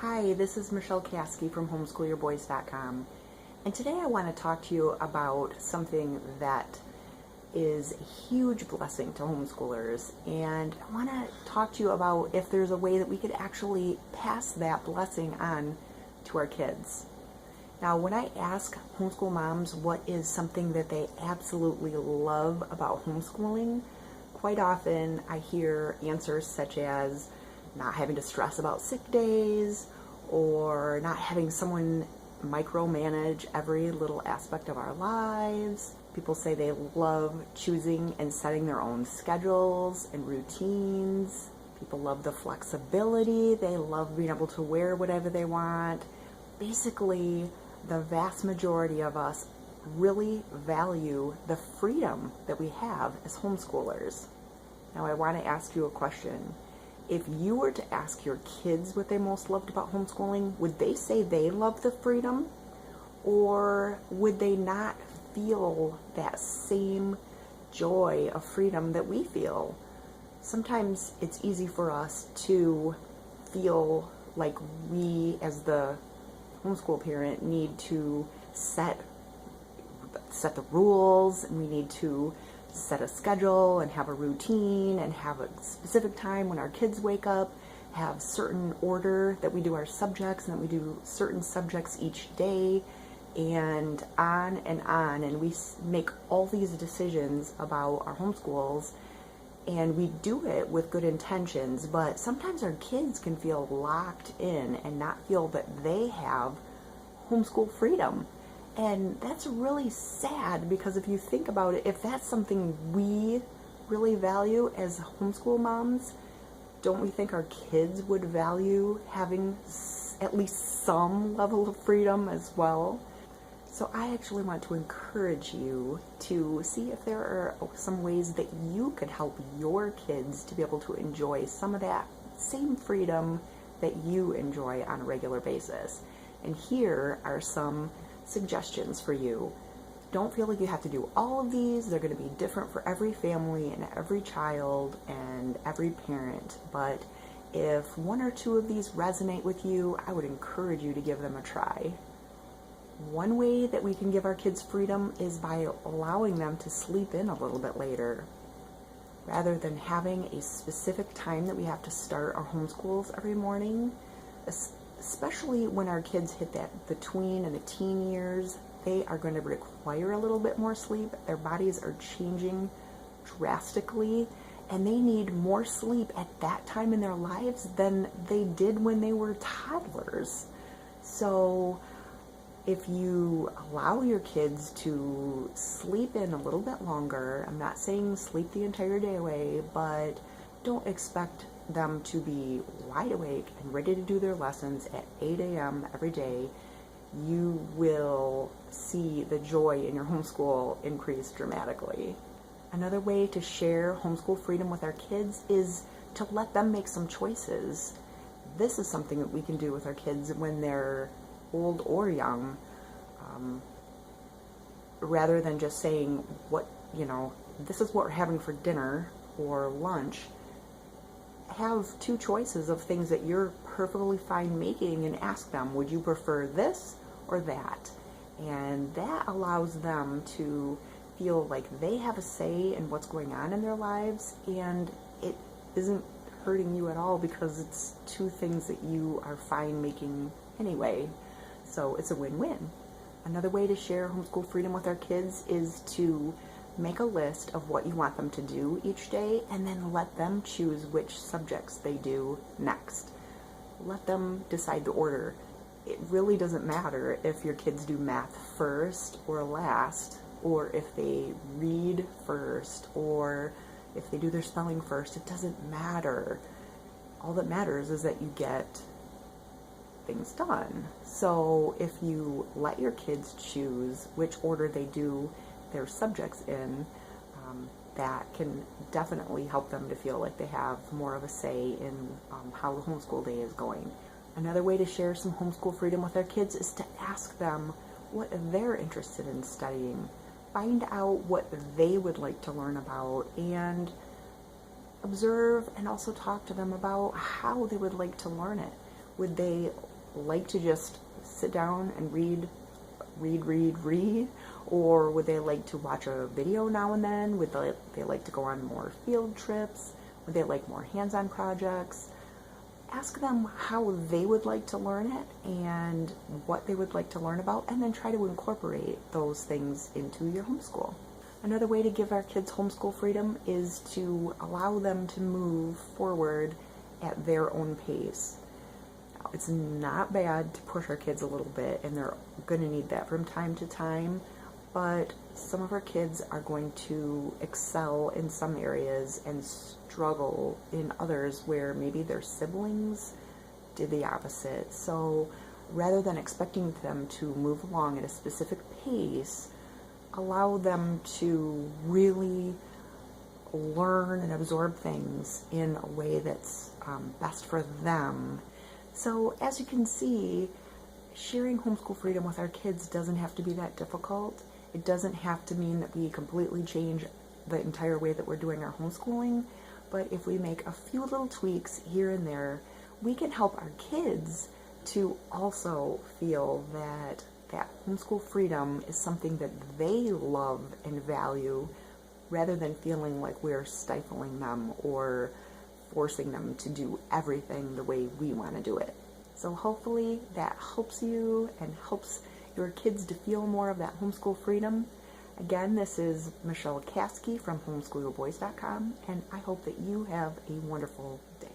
Hi, this is Michelle Caskey from homeschoolyourboys.com, and today I want to talk to you about something that is a huge blessing to homeschoolers, and I want to talk to you about if there's a way that we could actually pass that blessing on to our kids. Now, when I ask homeschool moms what is something that they absolutely love about homeschooling, quite often I hear answers such as not having to stress about sick days, or not having someone micromanage every little aspect of our lives. People say they love choosing and setting their own schedules and routines. People love the flexibility. They love being able to wear whatever they want. Basically, the vast majority of us really value the freedom that we have as homeschoolers. Now, I want to ask you a question. If you were to ask your kids what they most loved about homeschooling, would they say they love the freedom? Or would they not feel that same joy of freedom that we feel? Sometimes it's easy for us to feel like we, as the homeschool parent, need to set the rules, and we need to set a schedule and have a routine and have a specific time when our kids wake up, have certain order that we do our subjects, and that we do certain subjects each day, and on and on. And we make all these decisions about our homeschools, and we do it with good intentions, but sometimes our kids can feel locked in and not feel that they have homeschool freedom. And that's really sad, because if you think about it, if that's something we really value as homeschool moms, don't we think our kids would value having at least some level of freedom as well? So I actually want to encourage you to see if there are some ways that you could help your kids to be able to enjoy some of that same freedom that you enjoy on a regular basis. And here are some suggestions for you. Don't feel like you have to do all of these. They're going to be different for every family and every child and every parent. But if one or two of these resonate with you, I would encourage you to give them a try. One way that we can give our kids freedom is by allowing them to sleep in a little bit later. Rather than having a specific time that we have to start our homeschools every morning, especially when our kids hit the tween and the teen years, they are going to require a little bit more sleep. Their bodies are changing drastically, and they need more sleep at that time in their lives than they did when they were toddlers. So if you allow your kids to sleep in a little bit longer, I'm not saying sleep the entire day away, but don't expect them to be wide awake and ready to do their lessons at 8 a.m. every day, you will see the joy in your homeschool increase dramatically. Another way to share homeschool freedom with our kids is to let them make some choices. This is something that we can do with our kids when they're old or young, rather than just saying, this is what we're having for dinner or lunch. Have two choices of things that you're perfectly fine making and ask them, would you prefer this or that? And that allows them to feel like they have a say in what's going on in their lives, and it isn't hurting you at all because it's two things that you are fine making anyway. So it's a win-win. Another way to share homeschool freedom with our kids is to make a list of what you want them to do each day, and then let them choose which subjects they do next. Let them decide the order. It really doesn't matter if your kids do math first or last, or if they read first, or if they do their spelling first. It doesn't matter. All that matters is that you get things done. So if you let your kids choose which order they do their subjects in, that can definitely help them to feel like they have more of a say in how the homeschool day is going. Another way to share some homeschool freedom with our kids is to ask them what they're interested in studying. Find out what they would like to learn about, and observe and also talk to them about how they would like to learn it. Would they like to just sit down and read, or would they like to watch a video now and then? Would they like to go on more field trips? Would they like more hands-on projects? Ask them how they would like to learn it and what they would like to learn about, and then try to incorporate those things into your homeschool. Another way to give our kids homeschool freedom is to allow them to move forward at their own pace. It's not bad to push our kids a little bit, and they're going to need that from time to time, but some of our kids are going to excel in some areas and struggle in others where maybe their siblings did the opposite. So rather than expecting them to move along at a specific pace, allow them to really learn and absorb things in a way that's best for them. So as you can see, sharing homeschool freedom with our kids doesn't have to be that difficult. It doesn't have to mean that we completely change the entire way that we're doing our homeschooling, but if we make a few little tweaks here and there, we can help our kids to also feel that homeschool freedom is something that they love and value, rather than feeling like we're stifling them or forcing them to do everything the way we want to do it. So hopefully that helps you and helps your kids to feel more of that homeschool freedom. Again, this is Michelle Caskey from homeschoolyourboys.com, and I hope that you have a wonderful day.